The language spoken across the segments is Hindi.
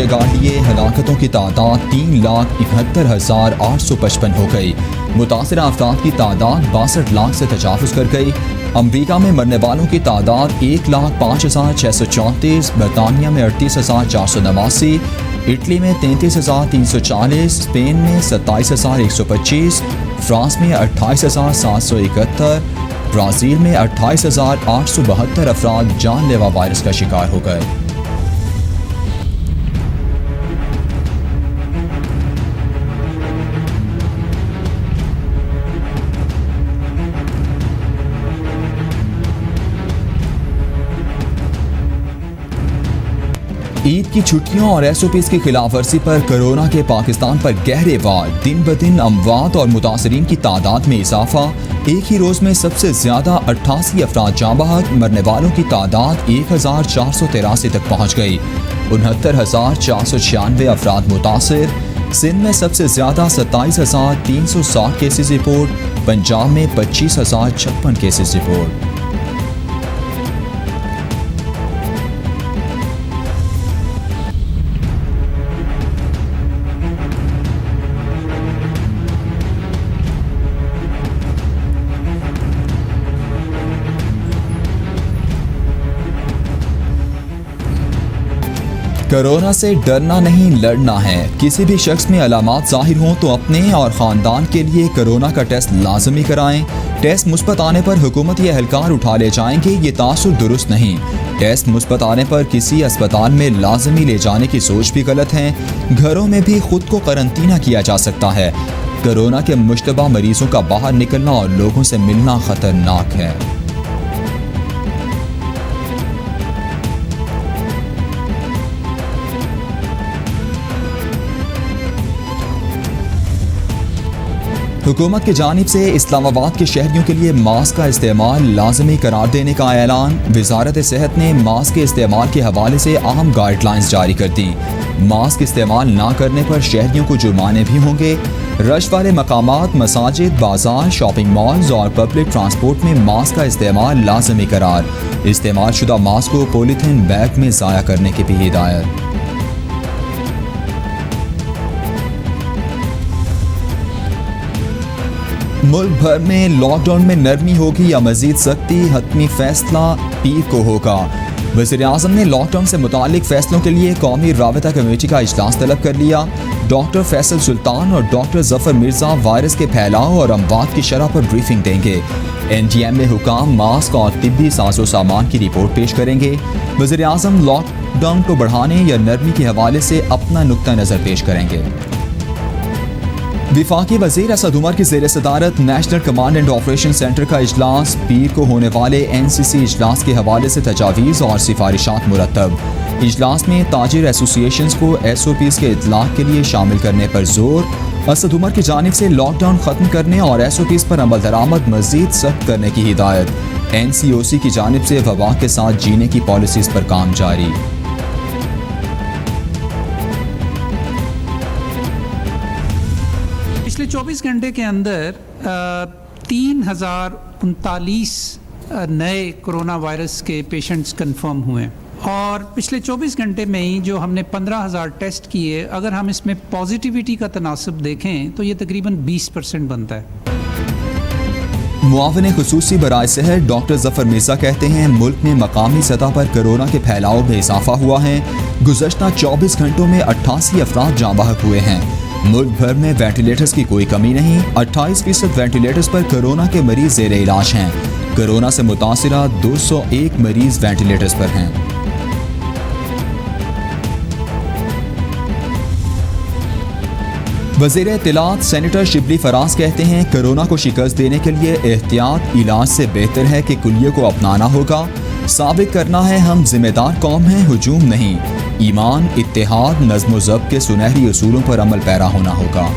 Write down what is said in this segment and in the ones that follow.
नतीजे गाड़ लिए। हलाकतों की तादाद 3,71,855 हो गई। मुतासरा अफराद की तादाद 62 लाख से तजावुज़ कर गई। अमरीका में मरने वालों की तादाद 1,05,634, बरतानिया में 38,489, इटली में 33,340, स्पेन में 27,125, फ्रांस में 28,771, ब्राज़ील में 28,872 अफराद जानलेवा वायरस का शिकार हो गए। ईद की छुट्टियों और SOPs की खिलाफ वर्जी पर कोरोना के पाकिस्तान पर गहरे वार। दिन ब दिन अमवात और मुतासरीन की तादाद में इजाफा। एक ही रोज में सबसे ज्यादा 88 अफराद जाँ बहक। मरने वालों की तादाद 1,483 तक पहुँच गई। 69,496 अफराद मुतासिर। सिंध में सबसे ज्यादा 27,360 केसेस रिपोर्ट। पंजाब में 25,056 केसेस रिपोर्ट। कोरोना से डरना नहीं, लड़ना है। किसी भी शख्स में अलामात जाहिर हों तो अपने और ख़ानदान के लिए कोरोना का टेस्ट लाजमी कराएं। टेस्ट मुस्बत आने पर हुकूमती एहलकार उठा ले जाएंगे, ये तासुर दुरुस्त नहीं। टेस्ट मुस्बत आने पर किसी अस्पताल में लाजमी ले जाने की सोच भी गलत है। घरों में भी खुद को करंतना किया जा सकता है। कोरोना के मुश्तबा मरीजों का बाहर निकलना और लोगों से मिलना खतरनाक है। हुकूमत की जानिब से इस्लामाबाद के शहरियों के लिए मास्क का इस्तेमाल लाजमी करार देने का ऐलान। वजारत सेहत ने मास्क के इस्तेमाल के हवाले से अहम गाइडलाइंस जारी कर दी। मास्क इस्तेमाल ना करने पर शहरियों को जुर्माने भी होंगे। रश वाले मकामात, मसाजिद, बाजार, शॉपिंग मॉल्स और पब्लिक ट्रांसपोर्ट में मास्क का इस्तेमाल लाजमी करार। इस्तेमाल शुदा मास्क को पॉलीथीन बैग में ज़ाया करने की भी हिदायत। मुल्क भर में लॉकडाउन में नरमी होगी या मजीद सख्ती, हतमी फैसला पीर को होगा। वज़ीर-ए-आज़म ने लॉकडाउन से मुतालिक फैसलों के लिए कौमी राबता कमेटी का इजलास तलब कर लिया। डॉक्टर फैसल सुल्तान और डॉक्टर जफर मिर्जा वायरस के फैलाव और अमवात की शरह पर ब्रीफिंग देंगे। NTM में हुकाम मास्क और तिब्बी साजो सामान की रिपोर्ट पेश करेंगे। वज़ीर-ए-आज़म लॉकडाउन को बढ़ाने या नरमी के हवाले से अपना नुक्ता नज़र पेश करेंगे। विफाकी वज़ीर असद उमर की ज़ेर सदारत national command and operation centre का इजलास। पीर को होने वाले NCC इजलास के हवाले से तजावीज़ और सिफारिशात मुरतब। इजलास में ताजिर एसोसिएशंस को SOPs के इतलाक़ के लिए शामिल करने पर जोर। असद उमर की जानिब से लॉकडाउन ख़त्म करने और SOPs पर अमल दरामद मज़ीद सख्त करने की हिदायत। NCOC की जानिब से वबा के साथ जीने की पॉलिसीज़ पर काम जारी। पिछले 24 घंटे के अंदर 3,039 नए कोरोना वायरस के पेशेंट्स कंफर्म हुए और पिछले 24 घंटे में ही जो हमने 15,000 टेस्ट किए, अगर हम इसमें पॉजिटिविटी का तनासब देखें तो ये तकरीबन 20% बनता है। मुआविन खुसूसी बराए सेहत डॉक्टर जफर मिर्जा कहते हैं मुल्क में मकामी सतह पर कोरोना के फैलाव में इजाफा हुआ है। गुज़श्ता 24 घंटों में 88 अफराद जाँ बहक हुए हैं। मुल्क भर में वेंटिलेटर्स की कोई कमी नहीं। 28% वेंटिलेटर्स पर कोरोना के मरीज ज़ेर इलाज हैं। कोरोना से मुतासिरा 201 मरीज वेंटिलेटर्स पर हैं। वज़ीर इत्तलात सेनेटर शिबली फराज कहते हैं कोरोना को शिकस्त देने के लिए एहतियात इलाज से बेहतर है कि कुल्लियों को अपनाना होगा। साबित करना है हम जिम्मेदार कौम हैं, हुजूम नहीं। ईमान, इत्तेहाद, नज़्म व ज़ब्त के सुनहरी उसूलों पर अमल पैरा होना होगा।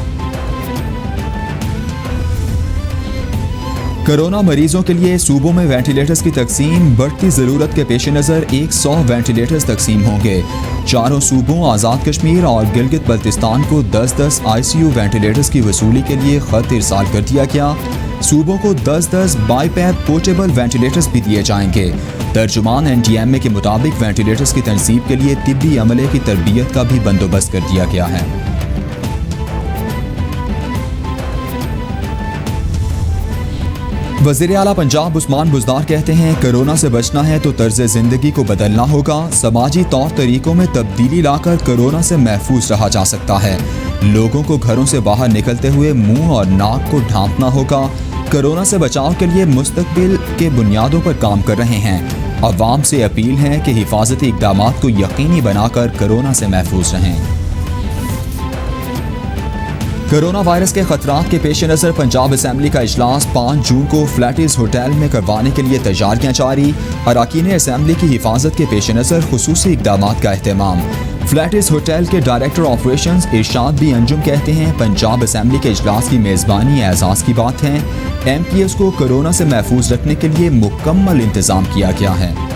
कोरोना मरीजों के लिए सूबों में वेंटिलेटर्स की तकसीम। बढ़ती ज़रूरत के पेश नज़र 100 वेंटिलेटर्स तकसीम होंगे। चारों सूबों आज़ाद कश्मीर और गिलगित बल्तिस्तान को 10-10 ICU वेंटिलेटर्स की वसूली के लिए ख़त इरसाल कर दिया गया। सूबों को 10-10 बाईपैप पोर्टेबल वेंटिलेटर्स भी दिए जाएंगे। तर्जुमान NTMA के मुताबिक वेंटिलेटर्स की तनसीब के लिए तिब्बी अमले की तरबियत का भी बंदोबस्त कर दिया गया है। वज़ीर आला पंजाब उस्मान बुज़दार कहते हैं, कोरोना से बचना है तो तर्ज ज़िंदगी को बदलना होगा। समाजी तौर तरीकों में तब्दीली लाकर कोरोना से महफूज रहा जा सकता है। लोगों को घरों से बाहर निकलते हुए मुंह और नाक को ढांपना होगा। कोरोना से बचाव के लिए मुस्तकबिल के बुनियादों पर काम कर रहे हैं। अवाम से अपील है कि हिफाजती इक़दाम को यकीनी बनाकर कोरोना से महफूज रहें। कोरोना वायरस के खतरात के पेश नज़र पंजाब असेंबली का इजलास 5 जून को फ्लैटिस होटल में करवाने के लिए तैयारियां जारी। अरकान असेंबली की हिफाजत के पेश नज़र खुसूसी इक़दाम का अहतमाम। फ्लैटिस होटल के डायरेक्टर ऑपरेशंस इरशाद बी अंजुम कहते हैं, पंजाब असेंबली के इजलास की मेज़बानी एजाज़ की बात है। MPS को कोरोना से महफूज रखने के लिए मुकम्मल इंतज़ाम किया गया है।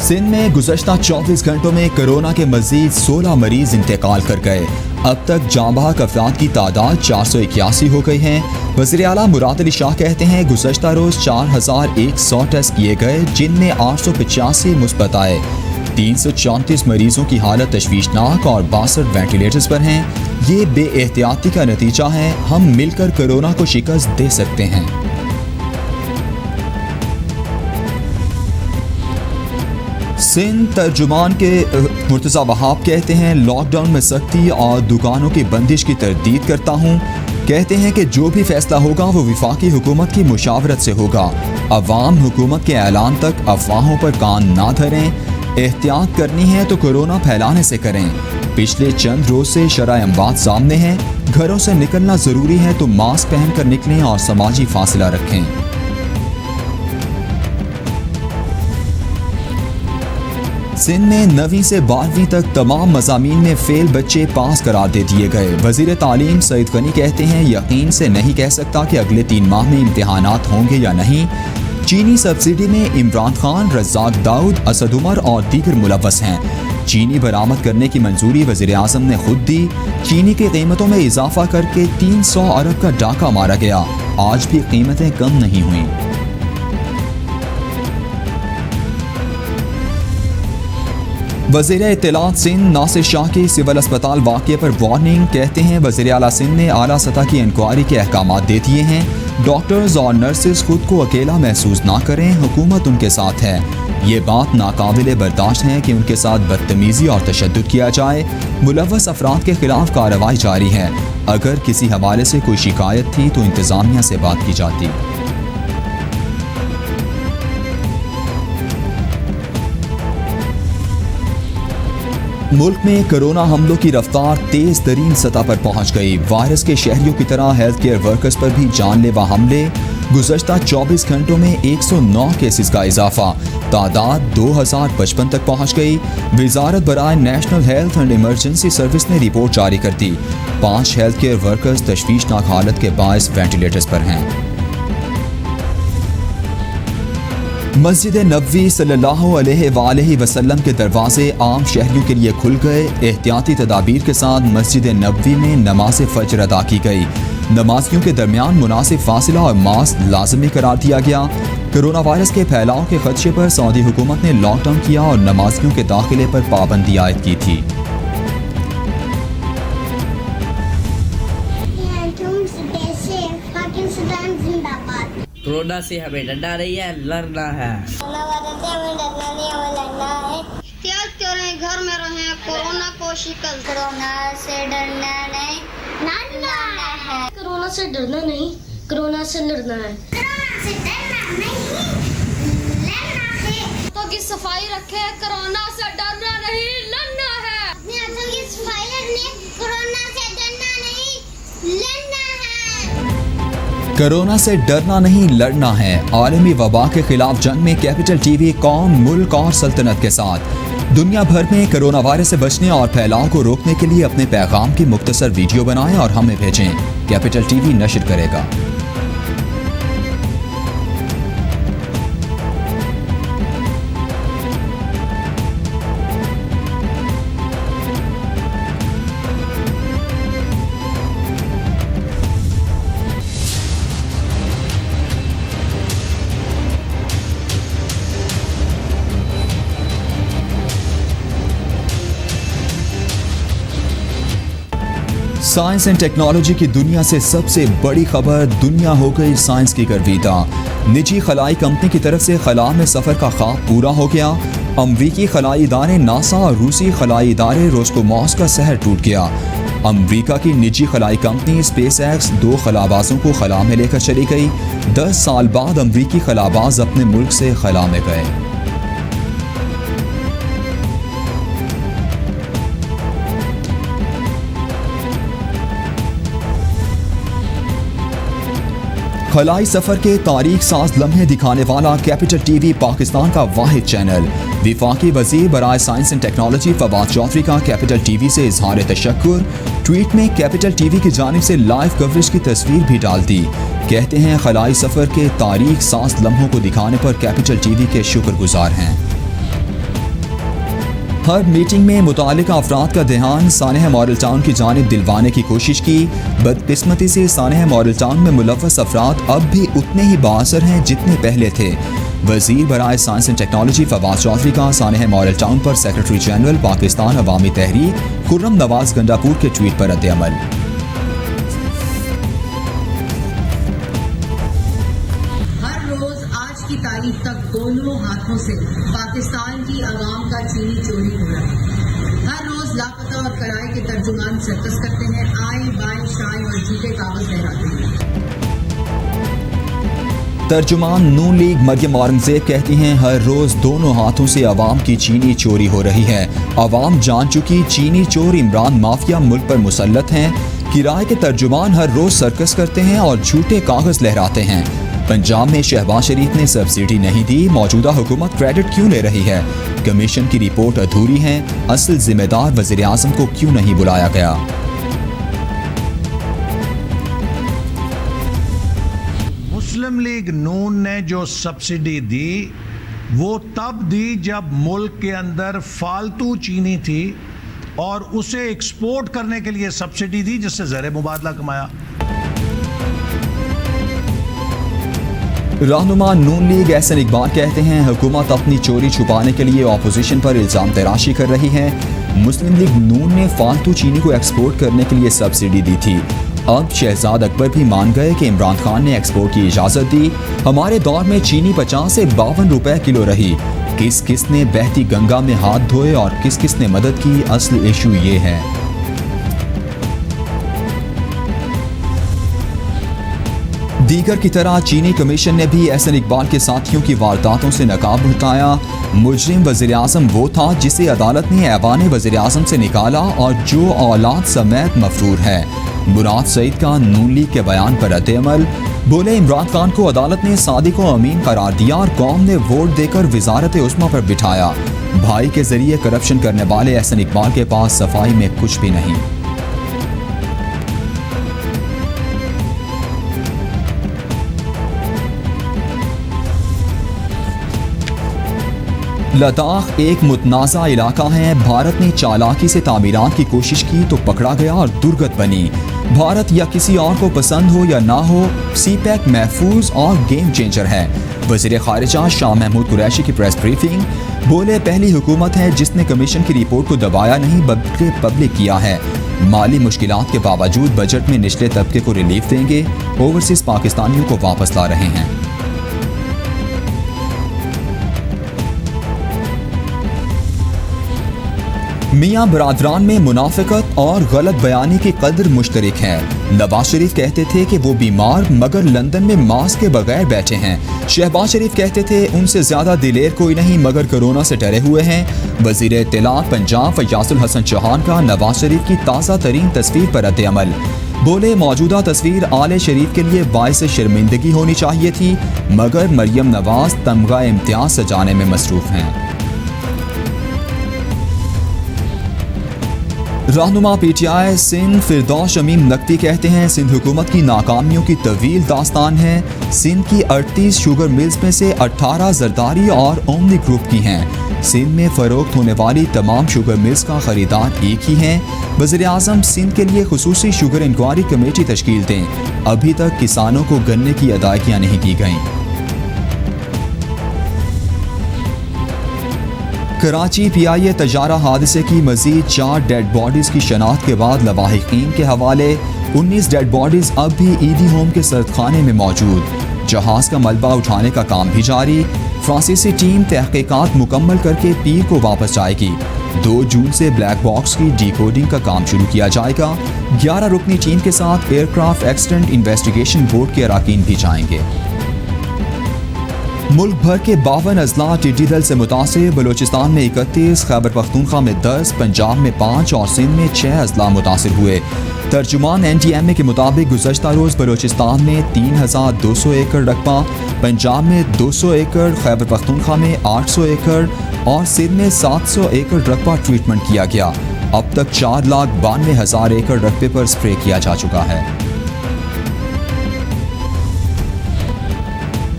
सिंध में गुज़श्ता 24 घंटों में कोरोना के मज़ीद 16 मरीज इंतकाल कर गए। अब तक जाँबाहक अफराद की तादाद 481 हो गई है। वज़ीर आला मुराद अली शाह कहते हैं, गुज़श्ता रोज़ 4100 टेस्ट किए गए, जिनमें 885 मुस्बत आए। 334 मरीजों की हालत तशवीशनाक और 62 वेंटिलेटर्स पर हैं। ये बेएहतियाती का नतीजा है। हम मिलकर कोरोना को शिकस्त दे सकते हैं। सिंध तर्जुमान के मुर्तज़ा वहाब कहते हैं, लॉकडाउन में सख्ती और दुकानों की बंदिश की तरदीद करता हूँ। कहते हैं कि जो भी फैसला होगा वो वफाकी हुकूमत की मुशावरत से होगा। अवाम हुकूमत के ऐलान तक अफवाहों पर कान ना धरें। एहतियात करनी है तो कोरोना फैलाने से करें। पिछले चंद रोज से शरह अमवात सामने है। घरों से निकलना ज़रूरी है तो मास्क पहन कर निकलें और समाजी फासला रखें। सिंध में 9वीं से 12वीं तक तमाम मज़ामीन में फेल बच्चे पास करार दे दिए गए। वज़ीर तालीम सईद गनी कहते हैं, यकीन से नहीं कह सकता कि अगले 3 माह में इम्तिहानात होंगे या नहीं। चीनी सब्सिडी में इमरान खान, रज़ाक दाऊद, असद उमर और दीगर मुलव्वस हैं। चीनी बरामद करने की मंजूरी वज़ीर आज़म ने खुद दी। चीनी की कीमतों में इजाफा करके 300 अरब का डाका मारा गया। आज भी कीमतें कम नहीं हुई। वज़ीर इत्तलात सिंध नासिर शाह की सिविल अस्पताल वाक़े पर वार्निंग। कहते हैं, वज़ीर आला सिंध ने आला सतह की इंक्वायरी के अहकामात दे दिए हैं। डॉक्टर्स और नर्सेज खुद को अकेला महसूस ना करें, हुकूमत उनके साथ है। ये बात नाकाबिले बर्दाश्त है कि उनके साथ बदतमीज़ी और तशद्दुद किया जाए। मुलव्वस अफराद के खिलाफ कार्रवाई जारी है। अगर किसी हवाले से कोई शिकायत थी तो इंतज़ामिया से बात की जाती। मुल्क में कोरोना हमलों की रफ्तार तेज तरीन सतह पर पहुंच गई। वायरस के शहरियों की तरह हेल्थ केयर वर्कर्स पर भी जानलेवा हमले। गुज़श्ता 24 घंटों में 109 केसेस का इजाफा। तादाद 2055 तक पहुंच गई। वजारत बराए national health and emergency service ने रिपोर्ट जारी कर दी। 5 हेल्थ केयर वर्कर्स तशवीशनाक हालत के बायस वेंटिलेटर्स पर हैं। मस्जिद नबवी सल्लल्लाहु अलैहि वसल्लम के दरवाजे आम शहरियों के लिए खुल गए। एहतियाती तदाबीर के साथ मस्जिद नबवी में नमाज फजर अदा की गई। नमाजियों के दरमियान मुनासिब फासिला और मास्क लाजमी करार दिया गया। कोरोना वायरस के फैलाव के खदशे पर सऊदी हुकूमत ने लॉकडाउन किया और नमाजियों के दाखिले पर पाबंदी आयद की थी। कोरोना से हमें डरना नहीं है, लड़ना है। एहतियात करें, घर में रहें, कोरोना को शिकस्त। कोरोना से डरना नहीं, लड़ना है। कोरोना से डरना नहीं, कोरोना से लड़ना है। कोरोना से डरना नहीं, लड़ना है। तो की सफाई रखें, कोरोना से डरना नहीं, लड़ना है। अपने हाथों की सफाई रखनी, कोरोना से डरना नहीं, लड़ना है। कोरोना से डरना नहीं, लड़ना है। आलमी वबा के खिलाफ जंग में कैपिटल टीवी कौम, मुल्क और सल्तनत के साथ। दुनिया भर में कोरोना वायरस से बचने और फैलाव को रोकने के लिए अपने पैगाम की मुख्तसर वीडियो बनाएं और हमें भेजें। कैपिटल टीवी नशर करेगा। साइंस एंड टेक्नोलॉजी की दुनिया से सबसे बड़ी खबर, दुनिया हो गई साइंस की गर्विदा। निजी खलाई कंपनी की तरफ से खला में सफ़र का ख्वाब पूरा हो गया। अमरीकी खलाई इदारे नासा और रूसी खलाई इदारे रोस्कोमॉस का सहर टूट गया। अमरीका की निजी खलाई कंपनी स्पेस एक्स 2 खलाबाजों को खला में लेकर चली गई। 10 साल बाद अमरीकी खलाबाज अपने मुल्क से खला में गए। खलाई सफर के तारीख साज लम्हे दिखाने वाला कैपिटल टीवी पाकिस्तान का वाहिद चैनल। विफाकी वजीर बराए science and technology Fawad Chaudhry का कैपिटल टीवी से इजहार तशक्कुर। ट्वीट में कैपिटल टीवी की जानिब से लाइव कवरेज की तस्वीर भी डाल दी। कहते हैं खलाई सफर के तारीख साज लम्हों को दिखाने पर कैपिटल टीवी के शुक्रगुजार हैं। हर मीटिंग में मुतालिका अफराद का ध्यान सानेह मॉडल टाउन की जानिब दिलवाने की कोशिश की। बदकिस्मती से सानेह मॉडल टाउन में मुलव्वस अफराद अब भी उतने ही बाअसर हैं जितने पहले थे। वजीर बराए science and technology Fawad Chaudhry का सानेह मॉडल टाउन पर सेक्रेटरी जनरल पाकिस्तान अवामी तहरीक खुर्रम नवाज गंडापुर के ट्वीट पर रद्द-ए-अमल। की तारीख तक दोनों हाथों से पाकिस्तान की आवाम का चीनी चोरी हो रहा है। हर रोज लापता और किराए के तर्जुमान सर्कस करते हैं, आए बाएं शाएं और झूठे कागज लहराते हैं। तर्जुमान नून लीग मरियम औरंगजेब कहती हैं, हर रोज दोनों हाथों से आवाम की चीनी चोरी हो रही है। आवाम जान चुकी चीनी चोर इमरान माफिया मुल्क पर मुसल्लत हैं। किराए के तर्जुमान हर रोज सर्कस करते हैं और झूठे कागज लहराते हैं। पंजाब में शहबाज शरीफ ने सब्सिडी नहीं दी, मौजूदा हुकूमत क्रेडिट क्यों ले रही है? कमीशन की रिपोर्ट अधूरी है, असल जिम्मेदार वज़ीर आज़म को क्यों नहीं बुलाया गया? मुस्लिम लीग नून ने जो सब्सिडी दी वो तब दी जब मुल्क के अंदर फालतू चीनी थी और उसे एक्सपोर्ट करने के लिए सब्सिडी दी, जिससे ज़र मुबादला कमाया। रहनुमा नून लीग एहसन इकबाल कहते हैं, हुकूमत अपनी चोरी छुपाने के लिए ऑपोजिशन पर इल्ज़ाम तराशी कर रही है। मुस्लिम लीग नून ने फालतू चीनी को एक्सपोर्ट करने के लिए सब्सिडी दी थी। अब शहजाद अकबर भी मान गए कि इमरान खान ने एक्सपोर्ट की इजाज़त दी। हमारे दौर में चीनी 50 से 52 रुपए किलो रही। किस किस ने बहती गंगा में हाथ धोए और किस किस ने मदद की, असल इशू ये है। दीगर की तरह चीनी कमीशन ने भी एहसन इकबाल के साथियों की वारदातों से नकाब उठाया। मुजरिम वज़ीर आज़म वो था जिसे अदालत ने ऐवान वज़ीर आज़म से निकाला और जो औलाद समेत मफरूर है। मुराद सईद का नून लीग के बयान पर रद्द-ए-अमल। बोले, इमरान खान को अदालत ने सादिक व अमीन करार दिया और कौम ने वोट देकर वजारत उस्मा पर बिठाया। भाई के जरिए करप्शन करने वाले एहसन इकबाल के पास सफाई में कुछ भी नहीं। लद्दाख एक मुतनाज़ा इलाका है। भारत ने चालाकी से तामीरात की कोशिश की तो पकड़ा गया और दुर्गत बनी। भारत या किसी और को पसंद हो या ना हो, सीपैक महफूज और गेम चेंजर है। वज़ीर ख़ारिजा शाह महमूद कुरैशी की प्रेस ब्रीफिंग। बोले, पहली हुकूमत है जिसने कमीशन की रिपोर्ट को दबाया नहीं बल्कि पब्लिक किया है। माली मुश्किलात के बावजूद बजट में निचले तबके को रिलीफ देंगे। ओवरसीज पाकिस्तानियों को वापस ला रहे हैं। मियाँ बरादरान में मुनाफिकत और गलत बयानी की कदर मुश्तरक है। नवाज शरीफ कहते थे कि वो बीमार मगर लंदन में मास्क के बगैर बैठे हैं। शहबाज शरीफ कहते थे उनसे ज्यादा दिलेर कोई नहीं मगर कोरोना से डरे हुए हैं। वजीर इत्तलात पंजाब फयाजुल हसन चौहान का नवाज शरीफ की ताज़ा तरीन तस्वीर पर रद्द-ए-अमल। बोले, मौजूदा तस्वीर आले शरीफ के लिए बाइस शर्मिंदगी होनी चाहिए थी मगर मरियम नवाज तमगा इम्तियाज सजाने में मसरूफ हैं। रहनुमा पीटीआई सिंध फिरदौस शमीम नकवी कहते हैं, सिंध हुकूमत की नाकामियों की तवील दास्तान है। सिंध की 38 शुगर मिल्स में से 18 जरदारी और ओमनी ग्रुप की हैं। सिंध में फरोख्त होने वाली तमाम शुगर मिल्स का खरीदार एक ही है। वज़ीर आज़म सिंध के लिए खुसूसी शुगर इंक्वायरी कमेटी तश्कील दें। अभी तक किसानों को गन्ने की अदायगियाँ नहीं की गईं। कराची PIA तजारा हादसे की मजीद 4 डेड बॉडीज की शनाख्त के बाद लवाहिकीन के हवाले 19 डेड बॉडीज अब भी ईदी होम के सरदखाने में मौजूद। जहाज का मलबा उठाने का काम भी जारी। फ्रांसीसी टीम तहकीकात मुकम्मल करके पीर को वापस जाएगी। 2 जून से ब्लैक बॉक्स की डिकोडिंग का काम शुरू किया जाएगा। 11 रुकनी टीम के साथ एयरक्राफ्ट एक्सीडेंट इन्वेस्टिगेशन बोर्ड के अराकीन भी जाएंगे। मुल्क भर के 52 अजला टिड्डी दल से मुतासिर। बलोचिस्तान में 31, खैबर पख्तूनख्वा में 10, पंजाब में 5 और सिंध में 6 अजला मुतासिर हुए। तर्जुमान NTMA के मुताबिक गुज़श्ता रोज़ बलोचिस्तान में 3200 एकड़ रकबा, पंजाब में 200 एकड़, खैबर पख्तूनख्वा में 800 एकड़ और सिंध में 700 एकड़ रकबा ट्रीटमेंट किया गया। अब तक 4,92,000 एकड़ रकबे पर स्प्रे किया जा चुका है।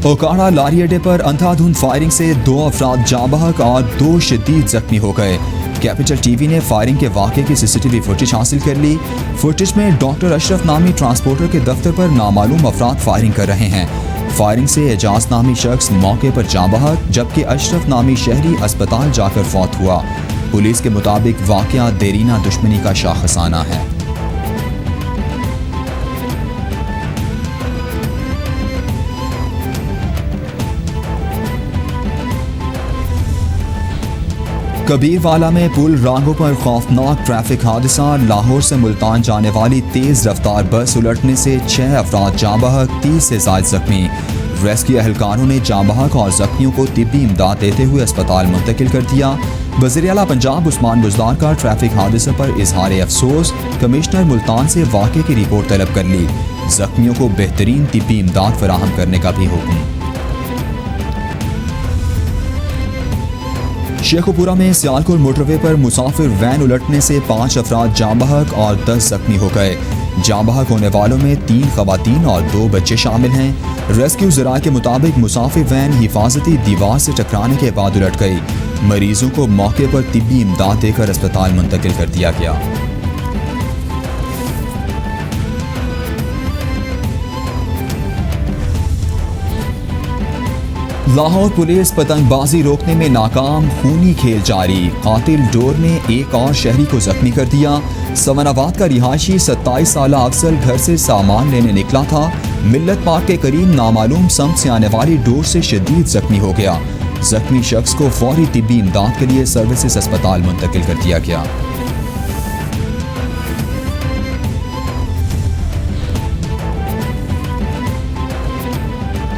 ओकाड़ा लारी अड्डे पर अंधाधुंध फायरिंग से 2 अफराद जाँ बहक और 2 शदीद जख्मी हो गए। कैपिटल TV ने फायरिंग के वाक़े की CCTV फुटेज हासिल कर ली। फुटेज में डॉक्टर अशरफ नामी ट्रांसपोर्टर के दफ्तर पर नामालूम अफराद फायरिंग कर रहे हैं। फायरिंग से एजाज नामी शख्स मौके पर जाँ बहक, जबकि अशरफ नामी शहरी अस्पताल जाकर फौत हुआ। पुलिस के मुताबिक वाक़या देरीना दुश्मनी का शाखसाना है। कबीरवाला में पुल रांगों पर खौफनाक ट्रैफिक हादसा। लाहौर से मुल्तान जाने वाली तेज रफ्तार बस उलटने से 6 अफराद जाँ बहक, 30 से ज़ायद जख्मी। रेस्क्यू एहलकारों ने जाँ बहक और जख्मियों को तिब्बी इमदाद देते हुए अस्पताल मुंतकिल कर दिया। वज़ीर आला पंजाब उस्मान बुज़दार का ट्रैफिक हादसे पर इजहार अफसोस। कमिश्नर मुल्तान से वाक़े की रिपोर्ट तलब कर ली। जख्मियों को बेहतरीन तिब्बी इमदाद फराहम करने का भी हुक्म। शेखुपुरा में सियालकोट मोटरवे पर मुसाफिर वैन उलटने से 5 अफराद जाँ बहक और 10 जख्मी हो गए। जाँ बहक होने वालों में 3 खवातीन और 2 बच्चे शामिल हैं। रेस्क्यू ज़राए के मुताबिक मुसाफिर वैन हिफाजती दीवार से टकराने के बाद उलट गई। मरीजों को मौके पर तिब्बी इमदाद देकर अस्पताल मुंतकिल कर दिया गया। लाहौर पुलिस पतंगबाजी रोकने में नाकाम, खूनी खेल जारी। कातिल डोर ने एक और शहरी को जख्मी कर दिया। समनाबाद का रिहायशी 27 साला अफजल घर से सामान लेने निकला था। मिल्लत पार्क के करीब नामालूम सम से आने वाली डोर से शदीद जख्मी हो गया। जख्मी शख्स को फौरी तिब्बी इमदाद के लिए सर्विसेज अस्पताल मुंतकिल कर दिया गया।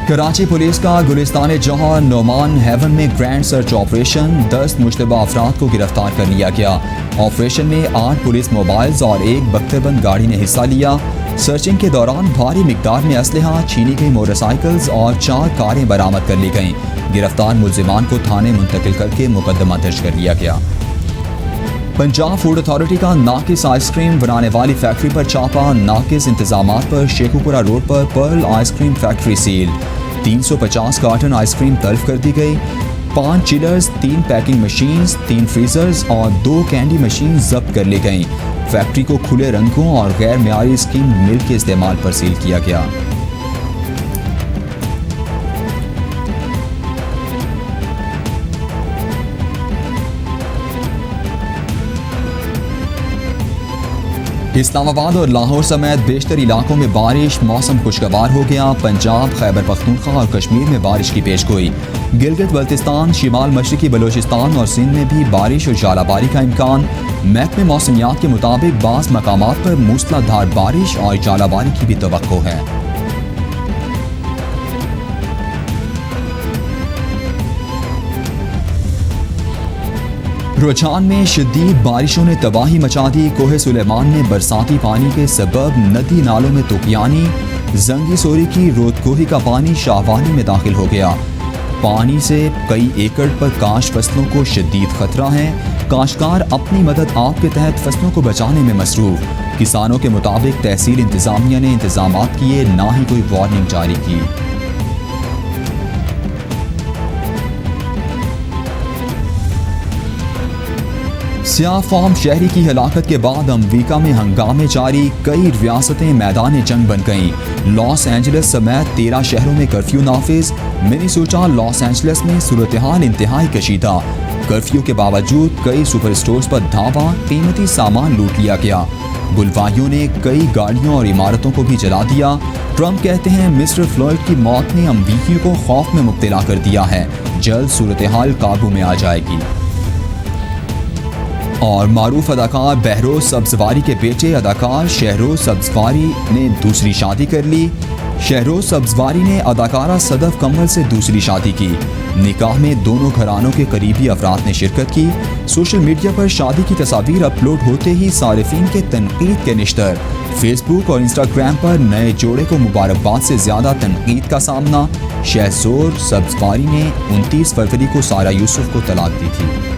कराची पुलिस का गुलिस्तान जौहर नोमान हेवन में ग्रैंड सर्च ऑपरेशन। 10 मुश्तबा अफराद को गिरफ्तार कर लिया गया। ऑपरेशन में 8 पुलिस मोबाइल्स और 1 बख्तरबंद गाड़ी ने हिस्सा लिया। सर्चिंग के दौरान भारी मिकदार में असलहा, छीनी गई मोटरसाइकिल्स और 4 कारें बरामद कर ली गईं। गिरफ्तार मुल्जिमान को थाने मुंतकिल करके मुकदमा दर्ज कर लिया गया। पंजाब फूड अथॉरिटी का नाकिस आइसक्रीम बनाने वाली फैक्ट्री पर छापा। नाकिस इंतजामात पर शेखुपुरा रोड पर Pearl ice cream factory seal. 350 carton ice cream तल्फ कर दी गई। 5 चिलर्स, 3 पैकिंग मशीन्स, 3 फ्रीजर्स और 2 कैंडी मशीन जब्त कर ली गईं। फैक्ट्री को खुले रंगों और गैर मियारी स्किम मिल्क के इस्तेमाल पर सील किया गया। इस्लामाबाद और लाहौर समेत बेशतर इलाकों में बारिश। मौसम खुशगवार हो गया। पंजाब, खैबर पख्तूनख्वा और कश्मीर में बारिश की पेशगोई। गिलगित बल्तिस्तान, शिमाल मशरकी बलोचिस्तान और सिंध में भी बारिश और जालाबारी का इम्कान। महकमे मौसमियात के मुताबिक बाज़ मकामात पर मूसलाधार बारिश और जालाबारी की भी तवक्को है। रुझान में शदीद बारिशों ने तबाही मचा दी। कोहे सुलेमान में बरसाती पानी के सबब नदी नालों में तुकियानी। जंगी सोरी की रोदकोही का पानी शाहवानी में दाखिल हो गया। पानी से कई एकड़ पर काश फसलों को शदीद खतरा है। काश्तकार अपनी मदद आप के तहत फसलों को बचाने में मसरूफ। किसानों के मुताबिक तहसील इंतजामिया ने इंतजामात किए, ना ही कोई वार्निंग जारी की। सियाह फॉर्म शहरी की हलाकत के बाद अमरीका में हंगामे जारी, कई रियासतें मैदान जंग बन गईं। लॉस एंजलिस समेत 13 शहरों में कर्फ्यू नाफिज। मिनीसोटा, लॉस एंजलिस में सूरत हाल इंतहाई कशीदा। कर्फ्यू के बावजूद कई सुपर स्टोर्स पर धावा, कीमती सामान लूट लिया गया। बुलवाइयों ने कई गाड़ियों और इमारतों को भी जला दिया। ट्रंप कहते हैं मिस्टर फ्लॉयड की मौत ने अमरीकियों को खौफ में मुब्तला कर दिया है, जल्द सूरत हाल काबू में आ जाएगी। और मारूफ अदाकार बहरोज सब्जवारी के बेटे अदाकार शहरोज सब्जवारी ने दूसरी शादी कर ली। शहरोज सब्जवारी ने अदाकारा सदफ कमल से दूसरी शादी की। निकाह में दोनों घरानों के करीबी अफराद ने शिरकत की। सोशल मीडिया पर शादी की तस्वीर अपलोड होते ही सारिफीन के तनकीद के निश्तर। फेसबुक और इंस्टाग्राम पर नए जोड़े को मुबारकबाद से ज्यादा तनकीद का सामना। शहजोर सब्जवारी ने 29 फरवरी को सारा यूसुफ को तलाक दी थी।